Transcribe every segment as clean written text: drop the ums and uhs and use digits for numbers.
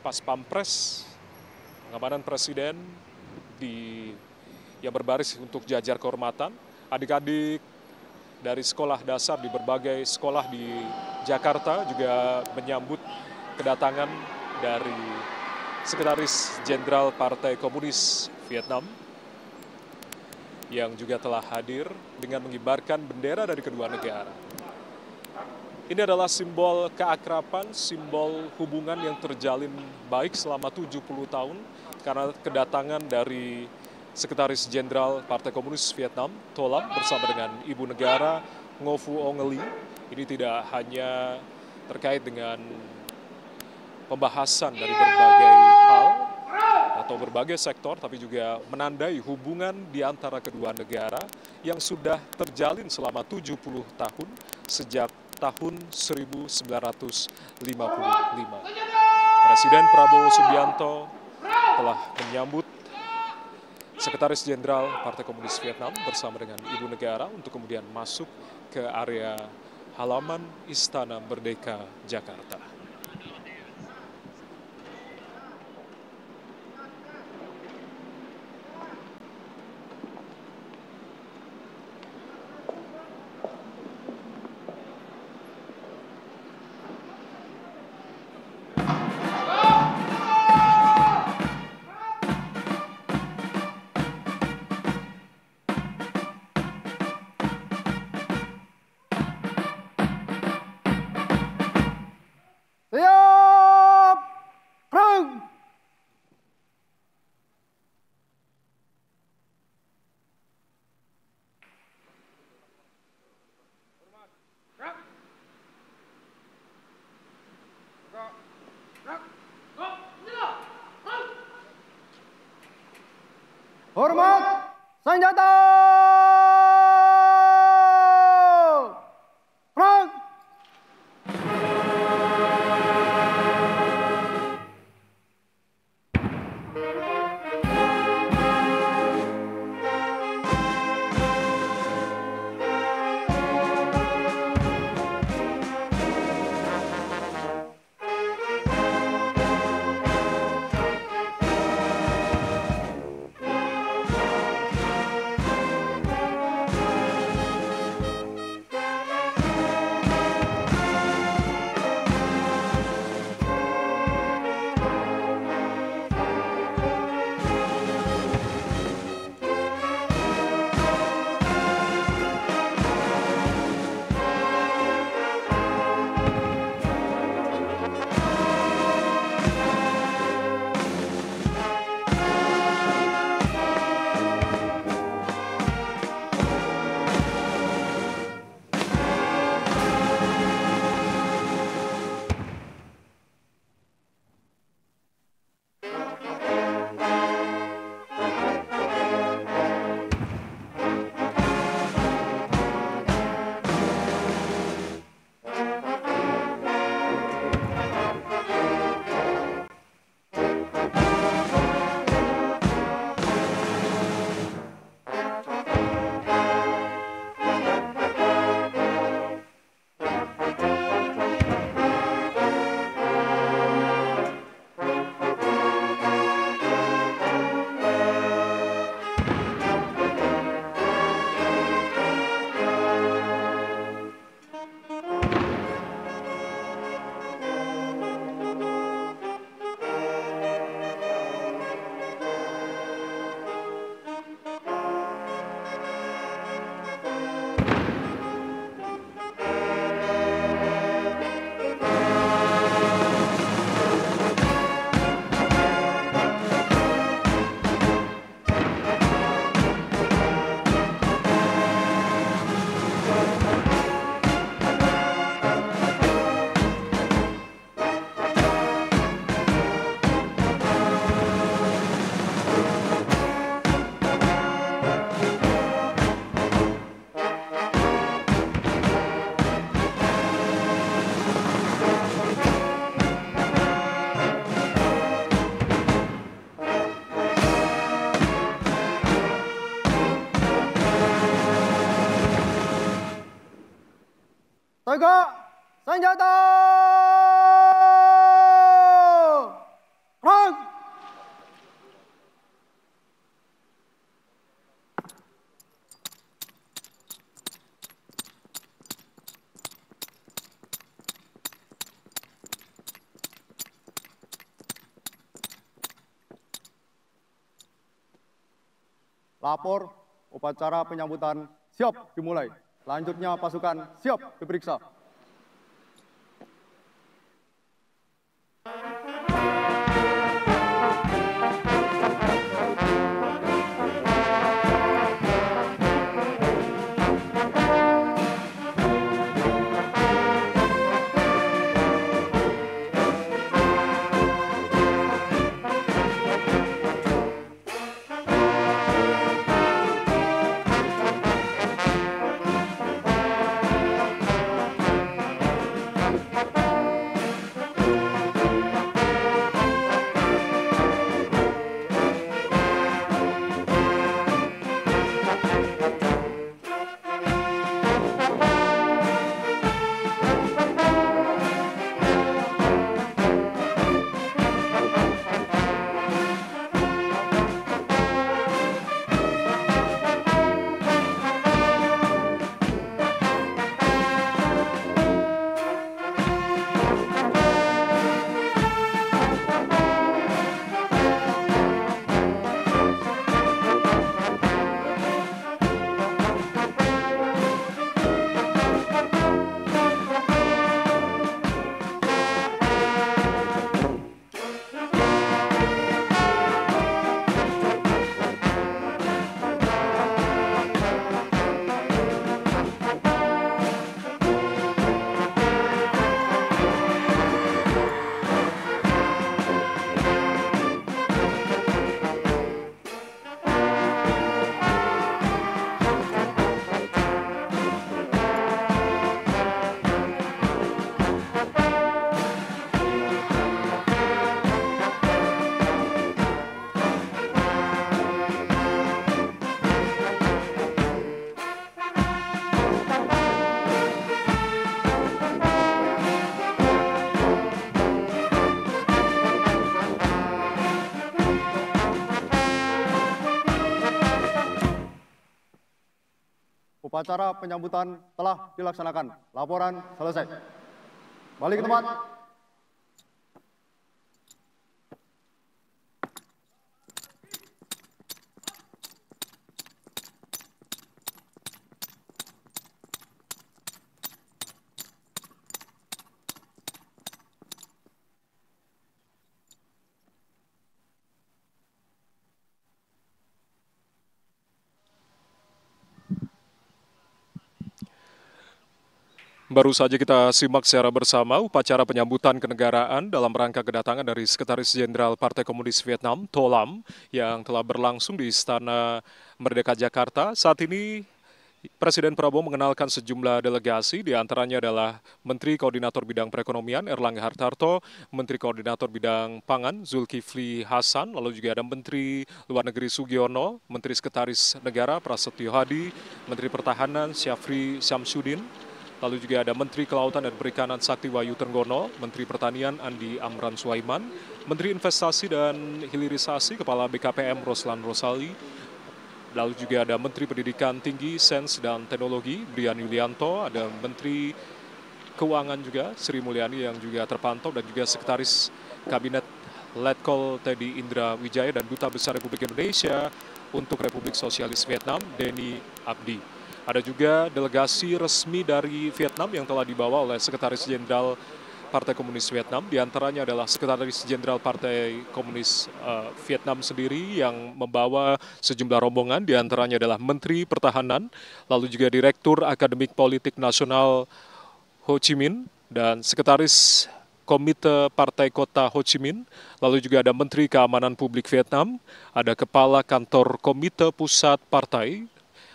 Pas Pampres, pengamanan Presiden yang berbaris untuk jajar kehormatan. Adik-adik dari sekolah dasar di berbagai sekolah di Jakarta juga menyambut kedatangan dari Sekretaris Jenderal Partai Komunis Vietnam yang juga telah hadir dengan mengibarkan bendera dari kedua negara. Ini adalah simbol keakraban, simbol hubungan yang terjalin baik selama 70 tahun karena kedatangan dari Sekretaris Jenderal Partai Komunis Vietnam, To Lam, bersama dengan Ibu Negara Ngo Phu Ong Lee. Ini tidak hanya terkait dengan pembahasan dari berbagai hal atau berbagai sektor, tapi juga menandai hubungan di antara kedua negara yang sudah terjalin selama 70 tahun sejak tahun 1955. Presiden Prabowo Subianto telah menyambut Sekretaris Jenderal Partai Komunis Vietnam bersama dengan Ibu Negara untuk kemudian masuk ke area halaman Istana Merdeka Jakarta. Siap, Rung. Hormat, senjata. Perang. Tegak, senjata. Lapor, upacara penyambutan siap dimulai. Selanjutnya pasukan siap diperiksa. Upacara penyambutan telah dilaksanakan. Laporan selesai. Balik ke tempat. Baru saja kita simak secara bersama upacara penyambutan kenegaraan dalam rangka kedatangan dari Sekretaris Jenderal Partai Komunis Vietnam, Tho Lam, yang telah berlangsung di Istana Merdeka Jakarta. Saat ini Presiden Prabowo mengenalkan sejumlah delegasi, diantaranya adalah Menteri Koordinator Bidang Perekonomian Erlangga Hartarto, Menteri Koordinator Bidang Pangan Zulkifli Hasan, lalu juga ada Menteri Luar Negeri Sugiono, Menteri Sekretaris Negara Prasetyo Hadi, Menteri Pertahanan Syafri Syamsuddin, lalu juga ada Menteri Kelautan dan Perikanan Sakti Wahyu Trenggono, Menteri Pertanian Andi Amran Sulaiman, Menteri Investasi dan Hilirisasi Kepala BKPM Roslan Rosali, lalu juga ada Menteri Pendidikan Tinggi, Sains dan Teknologi Brian Yulianto, ada Menteri Keuangan juga Sri Mulyani yang juga terpantau, dan juga Sekretaris Kabinet Letkol Teddy Indra Wijaya dan Duta Besar Republik Indonesia untuk Republik Sosialis Vietnam Denny Abdi. Ada juga delegasi resmi dari Vietnam yang telah dibawa oleh Sekretaris Jenderal Partai Komunis Vietnam. Di antaranya adalah Sekretaris Jenderal Partai Komunis Vietnam sendiri yang membawa sejumlah rombongan. Di antaranya adalah Menteri Pertahanan, lalu juga Direktur Akademik Politik Nasional Ho Chi Minh, dan Sekretaris Komite Partai Kota Ho Chi Minh, lalu juga ada Menteri Keamanan Publik Vietnam, ada Kepala Kantor Komite Pusat Partai,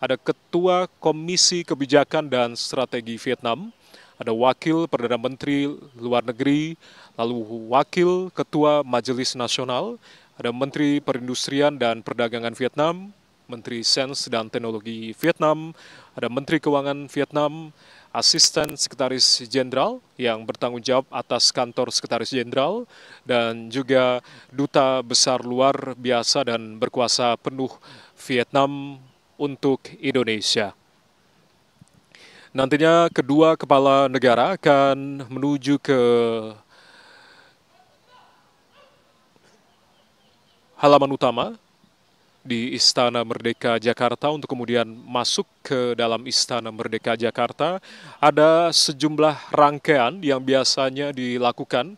ada Ketua Komisi Kebijakan dan Strategi Vietnam, ada Wakil Perdana Menteri Luar Negeri, lalu Wakil Ketua Majelis Nasional, ada Menteri Perindustrian dan Perdagangan Vietnam, Menteri Sains dan Teknologi Vietnam, ada Menteri Keuangan Vietnam, Asisten Sekretaris Jenderal yang bertanggung jawab atas kantor Sekretaris Jenderal, dan juga Duta Besar Luar Biasa dan Berkuasa Penuh Vietnam untuk Indonesia. Nantinya kedua kepala negara akan menuju ke halaman utama di Istana Merdeka Jakarta untuk kemudian masuk ke dalam Istana Merdeka Jakarta. Ada sejumlah rangkaian yang biasanya dilakukan,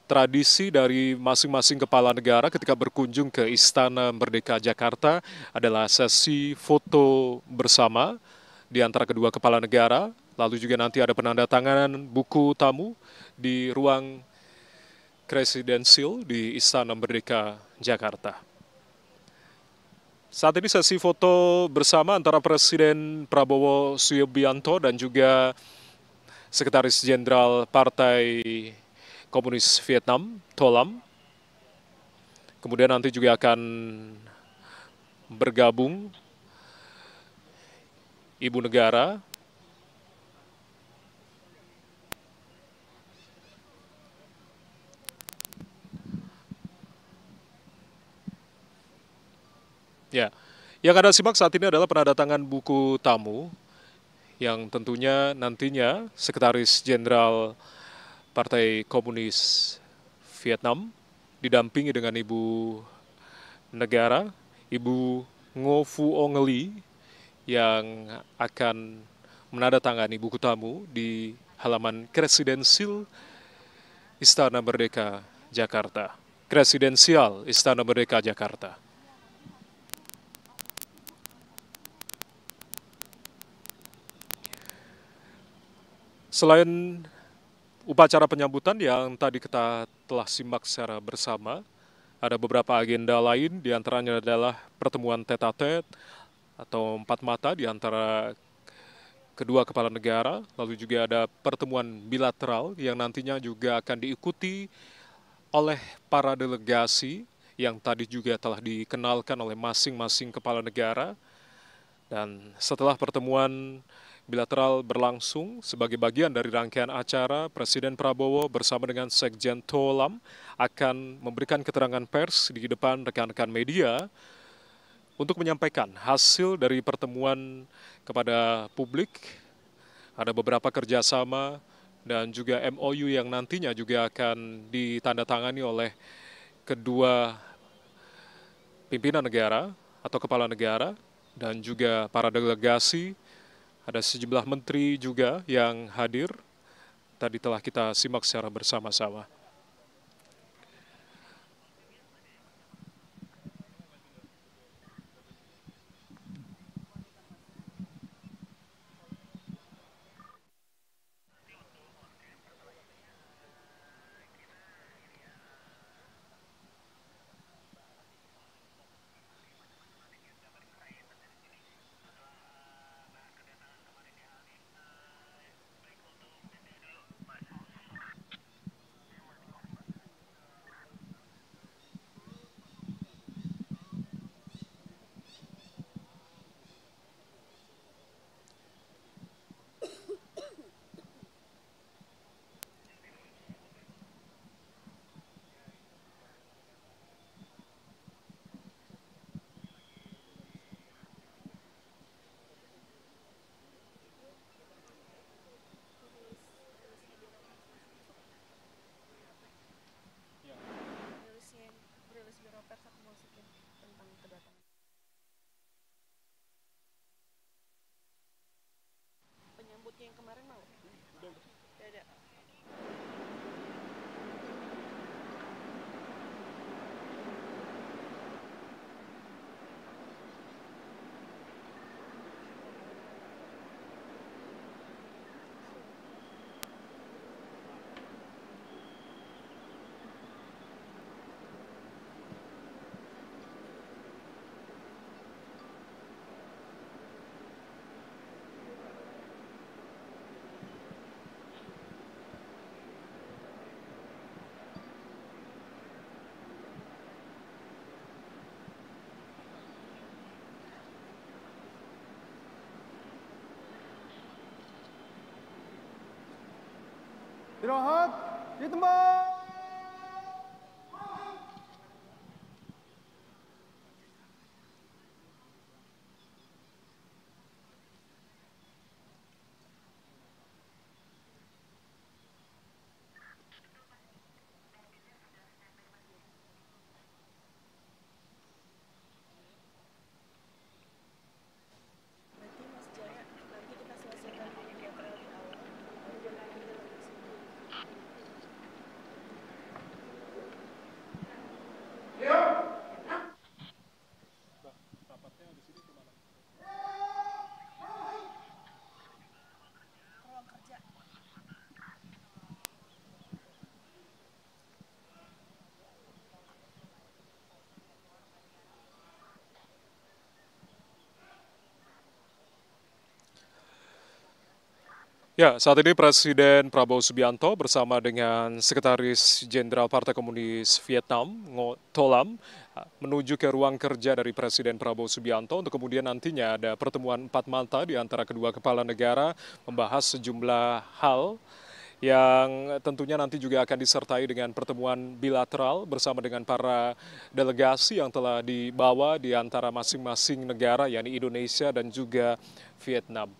tradisi dari masing-masing kepala negara ketika berkunjung ke Istana Merdeka Jakarta adalah sesi foto bersama di antara kedua kepala negara. Lalu juga nanti ada penandatanganan buku tamu di ruang presidensil di Istana Merdeka Jakarta. Saat ini sesi foto bersama antara Presiden Prabowo Subianto dan juga Sekretaris Jenderal Partai Komunis Vietnam, Tho Lam. Kemudian nanti juga akan bergabung Ibu Negara, ya. Yang Anda simak saat ini adalah penandatangan buku tamu yang tentunya nantinya Sekretaris Jenderal Partai Komunis Vietnam didampingi dengan Ibu Negara, Ibu Ngo Phu Ong Lee, yang akan menandatangani buku tamu di halaman Presidensil Istana Merdeka Jakarta. Presidensial Istana Merdeka Jakarta. Selain upacara penyambutan yang tadi kita telah simak secara bersama, ada beberapa agenda lain, diantaranya adalah pertemuan tete-a-tete atau empat mata di antara kedua kepala negara, lalu juga ada pertemuan bilateral yang nantinya juga akan diikuti oleh para delegasi yang tadi juga telah dikenalkan oleh masing-masing kepala negara. Dan setelah pertemuan bilateral berlangsung sebagai bagian dari rangkaian acara, Presiden Prabowo bersama dengan Sekjen Tho Lam akan memberikan keterangan pers di depan rekan-rekan media untuk menyampaikan hasil dari pertemuan kepada publik. Ada beberapa kerjasama dan juga MOU yang nantinya juga akan ditandatangani oleh kedua pimpinan negara atau kepala negara dan juga para delegasi. Ada sejumlah menteri juga yang hadir. Tadi telah kita simak secara bersama-sama. Penyambutnya yang kemarin mau? Udah ada. Istirahat di tempat. Ya, saat ini Presiden Prabowo Subianto bersama dengan Sekretaris Jenderal Partai Komunis Vietnam, Ngo Tholam, menuju ke ruang kerja dari Presiden Prabowo Subianto untuk kemudian nantinya ada pertemuan empat mata di antara kedua kepala negara membahas sejumlah hal yang tentunya nanti juga akan disertai dengan pertemuan bilateral bersama dengan para delegasi yang telah dibawa di antara masing-masing negara, yakni Indonesia dan juga Vietnam.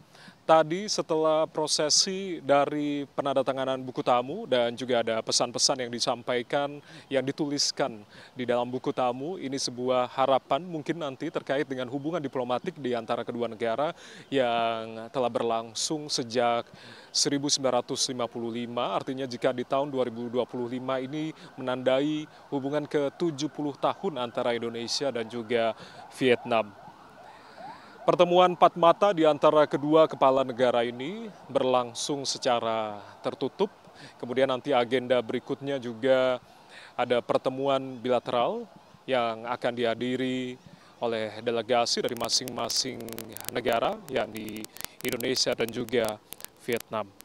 Tadi setelah prosesi dari penandatanganan buku tamu dan juga ada pesan-pesan yang disampaikan, yang dituliskan di dalam buku tamu, ini sebuah harapan mungkin nanti terkait dengan hubungan diplomatik di antara kedua negara yang telah berlangsung sejak 1955, artinya jika di tahun 2025 ini menandai hubungan ke-70 tahun antara Indonesia dan juga Vietnam. Pertemuan empat mata di antara kedua kepala negara ini berlangsung secara tertutup. Kemudian nanti agenda berikutnya juga ada pertemuan bilateral yang akan dihadiri oleh delegasi dari masing-masing negara, yakni Indonesia dan juga Vietnam.